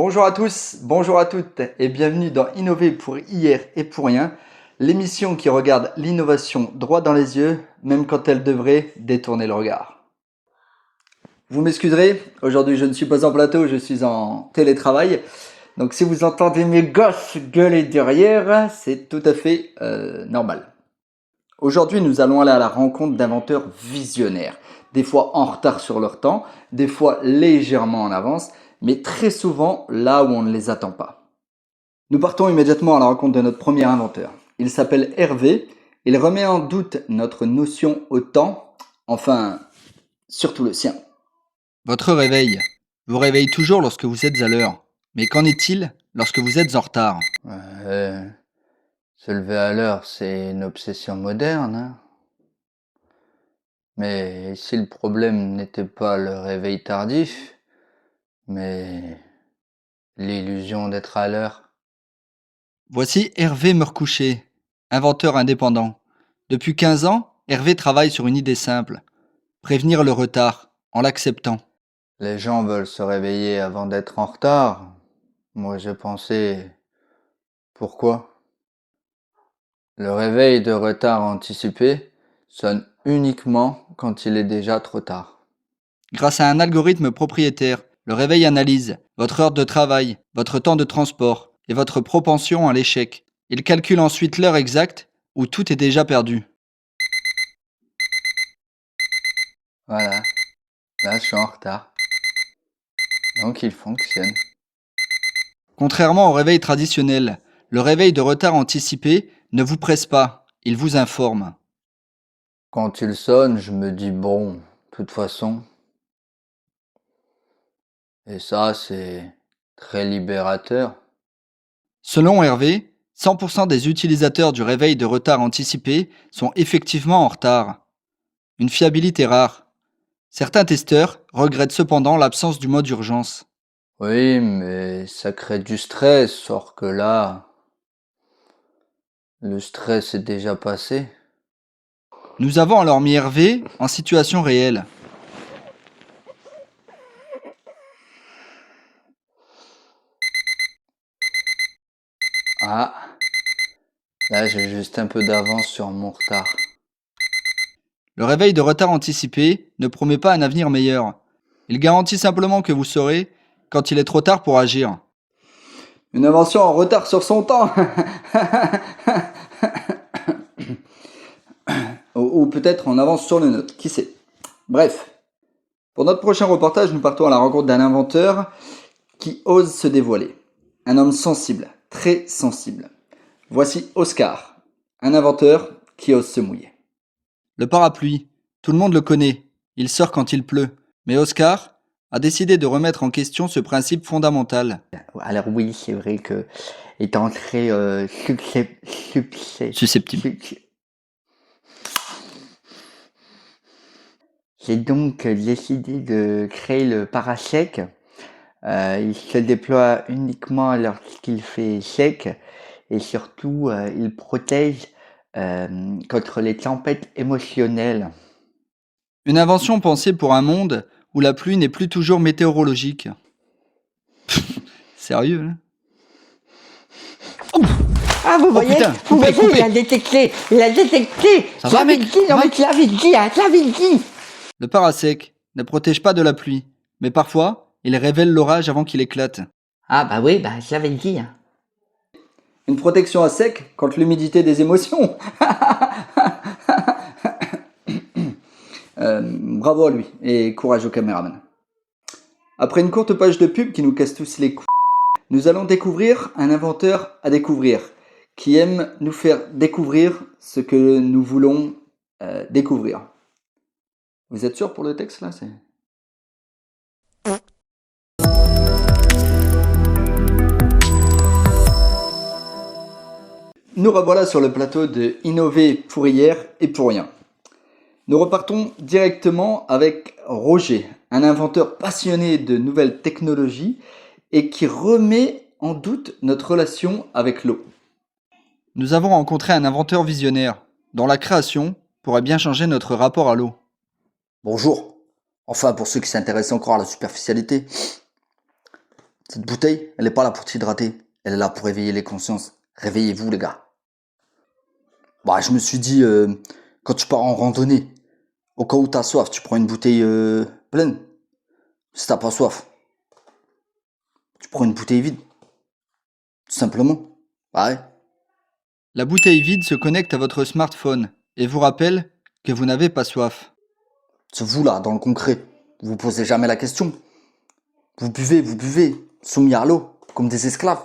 Bonjour à tous, bonjour à toutes et bienvenue dans Innover pour hier et pour rien, l'émission qui regarde l'innovation droit dans les yeux, même quand elle devrait détourner le regard. Vous m'excuserez, aujourd'hui je ne suis pas en plateau, je suis en télétravail. Donc si vous entendez mes gosses gueuler derrière, c'est tout à fait normal. Aujourd'hui nous allons aller à la rencontre d'inventeurs visionnaires, des fois en retard sur leur temps, des fois légèrement en avance, mais très souvent là où on ne les attend pas. Nous partons immédiatement à la rencontre de notre premier inventeur. Il s'appelle Hervé, il remet en doute notre notion au temps, enfin, surtout le sien. Votre réveil vous réveille toujours lorsque vous êtes à l'heure. Mais qu'en est-il lorsque vous êtes en retard? Se lever à l'heure, c'est une obsession moderne, hein. Mais si le problème n'était pas le réveil tardif, mais l'illusion d'être à l'heure. Voici Hervé Meurcoucher, inventeur indépendant. Depuis 15 ans, Hervé travaille sur une idée simple. Prévenir le retard, en l'acceptant. Les gens veulent se réveiller avant d'être en retard. Moi, j'ai pensé, pourquoi? Le réveil de retard anticipé sonne uniquement quand il est déjà trop tard. Grâce à un algorithme propriétaire, le réveil analyse votre heure de travail, votre temps de transport et votre propension à l'échec. Il calcule ensuite l'heure exacte où tout est déjà perdu. Voilà, là je suis en retard. Donc il fonctionne. Contrairement au réveil traditionnel, le réveil de retard anticipé ne vous presse pas, il vous informe. Quand il sonne, je me dis bon, de toute façon. Et ça, c'est très libérateur. Selon Hervé, 100% des utilisateurs du réveil de retard anticipé sont effectivement en retard. Une fiabilité rare. Certains testeurs regrettent cependant l'absence du mode urgence. Oui, mais ça crée du stress, or que là, le stress est déjà passé. Nous avons alors mis Hervé en situation réelle. Ah, là j'ai juste un peu d'avance sur mon retard. Le réveil de retard anticipé ne promet pas un avenir meilleur. Il garantit simplement que vous saurez quand il est trop tard pour agir. Une invention en retard sur son temps. ou peut-être en avance sur le nôtre, qui sait. Bref, pour notre prochain reportage, nous partons à la rencontre d'un inventeur qui ose se dévoiler. Un homme sensible, très sensible. Voici Oscar, un inventeur qui ose se mouiller. Le parapluie, tout le monde le connaît, il sort quand il pleut. Mais Oscar a décidé de remettre en question ce principe fondamental. Alors oui, c'est vrai que étant très Susceptible. J'ai donc décidé de créer le parasec. Il se déploie uniquement lorsqu'il fait sec et surtout il protège contre les tempêtes émotionnelles. Une invention pensée pour un monde où la pluie n'est plus toujours météorologique. Sérieux, hein? Ah, vous voyez, putain, vous coupez, voyez, coupez. il a détecté. Ça va, mec? Je l'avais dit. Le parasec ne protège pas de la pluie, mais parfois, il révèle l'orage avant qu'il éclate. Ah bah oui, je l'avais dit. Une protection à sec contre l'humidité des émotions. Bravo à lui et courage au caméraman. Après une courte page de pub qui nous casse tous les couilles, nous allons découvrir un inventeur à découvrir qui aime nous faire découvrir ce que nous voulons découvrir. Vous êtes sûr pour le texte là? Nous revoilà sur le plateau de Innover pour hier et pour rien. Nous repartons directement avec Roger, un inventeur passionné de nouvelles technologies et qui remet en doute notre relation avec l'eau. Nous avons rencontré un inventeur visionnaire, dont la création pourrait bien changer notre rapport à l'eau. Bonjour. Enfin, pour ceux qui s'intéressent encore à la superficialité. Cette bouteille, elle n'est pas là pour t'hydrater. Elle est là pour réveiller les consciences. Réveillez-vous, les gars. Bah, je me suis dit, quand tu pars en randonnée, au cas où t'as soif, tu prends une bouteille pleine. Si t'as pas soif, tu prends une bouteille vide. Tout simplement. Bah ouais. La bouteille vide se connecte à votre smartphone et vous rappelle que vous n'avez pas soif. C'est vous là, dans le concret. Vous posez jamais la question. Vous buvez, soumis à l'eau, comme des esclaves.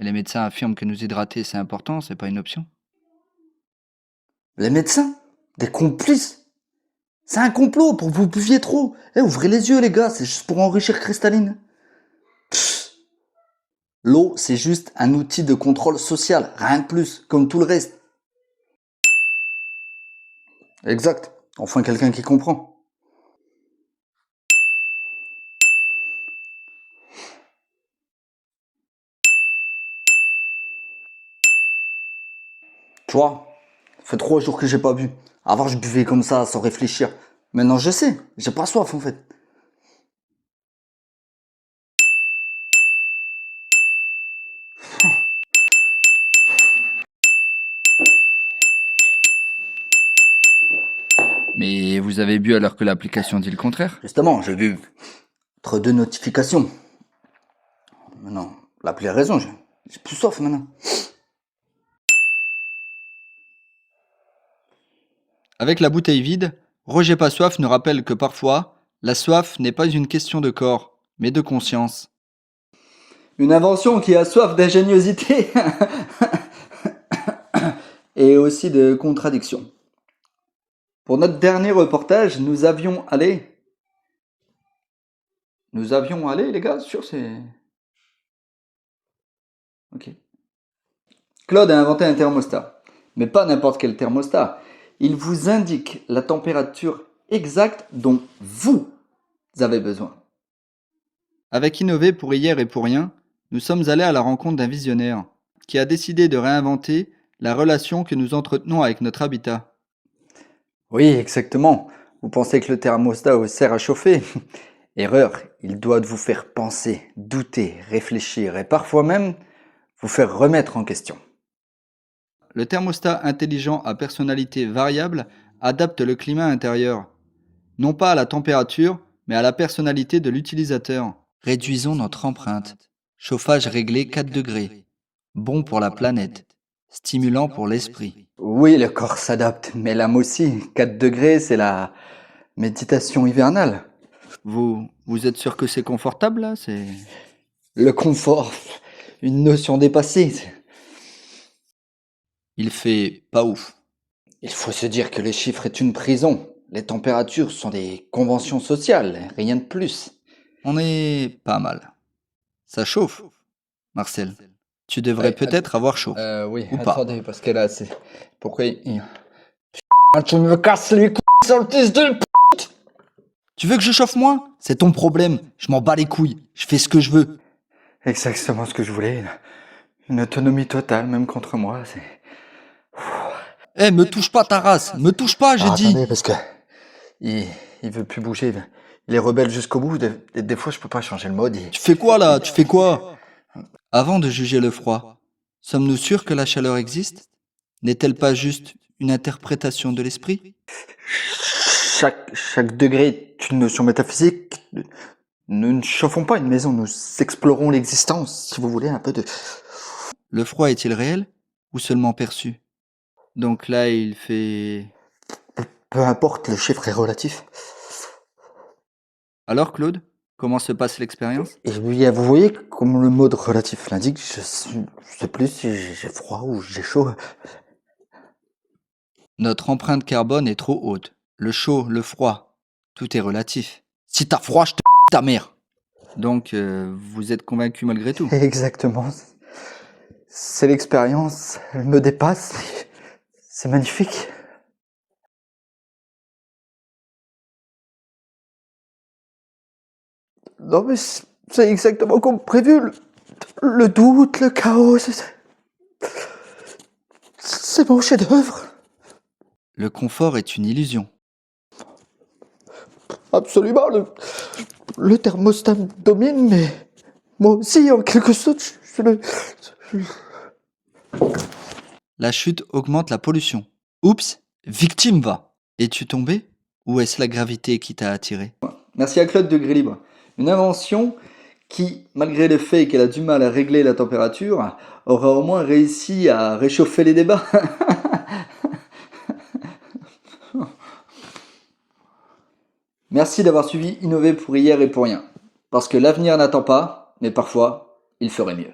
Et les médecins affirment que nous hydrater c'est important, c'est pas une option. Les médecins, des complices. C'est un complot pour que vous buviez trop. Ouvrez les yeux les gars, c'est juste pour enrichir Cristalline. L'eau, c'est juste un outil de contrôle social, rien de plus, comme tout le reste. Exact, enfin quelqu'un qui comprend. Tu vois, ça fait 3 jours que j'ai pas bu. Avant, je buvais comme ça, sans réfléchir. Maintenant, je sais, j'ai pas soif en fait. Mais vous avez bu alors que l'application dit le contraire? Justement, j'ai vu entre 2 notifications. Maintenant, l'appli a raison, j'ai plus soif maintenant. Avec la bouteille vide, Roger Pas Soif nous rappelle que parfois, la soif n'est pas une question de corps, mais de conscience. Une invention qui a soif d'ingéniosité et aussi de contradiction. Pour notre dernier reportage, nous avions allé, les gars, sur ces... Ok. Claude a inventé un thermostat, mais pas n'importe quel thermostat. Il vous indique la température exacte dont vous avez besoin. Avec Innover pour hier et pour rien, nous sommes allés à la rencontre d'un visionnaire qui a décidé de réinventer la relation que nous entretenons avec notre habitat. Oui, exactement. Vous pensez que le thermostat vous sert à chauffer? Erreur, il doit vous faire penser, douter, réfléchir et parfois même vous faire remettre en question. Le thermostat intelligent à personnalité variable adapte le climat intérieur, non pas à la température, mais à la personnalité de l'utilisateur. Réduisons notre empreinte. Chauffage réglé 4 degrés. Bon pour la planète. Stimulant pour l'esprit. Oui, le corps s'adapte, mais l'âme aussi. 4 degrés, c'est la méditation hivernale. Vous êtes sûr que c'est confortable là? Le confort, une notion dépassée. Il fait pas ouf. Il faut se dire que les chiffres est une prison. Les températures sont des conventions sociales, rien de plus. On est pas mal. Ça chauffe. Marcel, tu devrais peut-être avoir chaud. Oui, Ou pas. attendez, parce que là, c'est... Pourquoi tu me casses les couilles, sale fils de... Tu veux que je chauffe moins? C'est ton problème. Je m'en bats les couilles. Je fais ce que je veux. Exactement ce que je voulais. Une autonomie totale, même contre moi. Me touche pas ta race. Me touche pas, j'ai dit. Attendez, parce que il veut plus bouger. Il est rebelle jusqu'au bout. Des fois, je peux pas changer le mode. Tu fais quoi là? Tu fais quoi? Avant de juger le froid, sommes-nous sûrs que la chaleur existe? N'est-elle pas juste une interprétation de l'esprit? Chaque degré est une notion métaphysique. Nous ne chauffons pas une maison, nous explorons l'existence, si vous voulez, un peu de... Le froid est-il réel ou seulement perçu? Donc là, il fait... Peu importe, le chiffre est relatif. Alors Claude, comment se passe l'expérience? Et oui, vous voyez, comme le mode relatif l'indique, je sais plus si j'ai froid ou j'ai chaud. Notre empreinte carbone est trop haute. Le chaud, le froid, tout est relatif. Si t'as froid, je te ta mère. Donc, vous êtes convaincu malgré tout? Exactement. C'est l'expérience, elle me dépasse. C'est magnifique. Non mais c'est exactement comme prévu. Le doute, le chaos, c'est mon chef-d'œuvre. Le confort est une illusion. Absolument. Le thermostat me domine, mais moi aussi, en quelque sorte, je suis le... La chute augmente la pollution. Oups, victime va. Es-tu tombé? Ou est-ce la gravité qui t'a attiré? Merci à Claude de Gré Libre. Une invention qui, malgré le fait qu'elle a du mal à régler la température, aura au moins réussi à réchauffer les débats. Merci d'avoir suivi Innover pour hier et pour rien. Parce que l'avenir n'attend pas, mais parfois, il ferait mieux.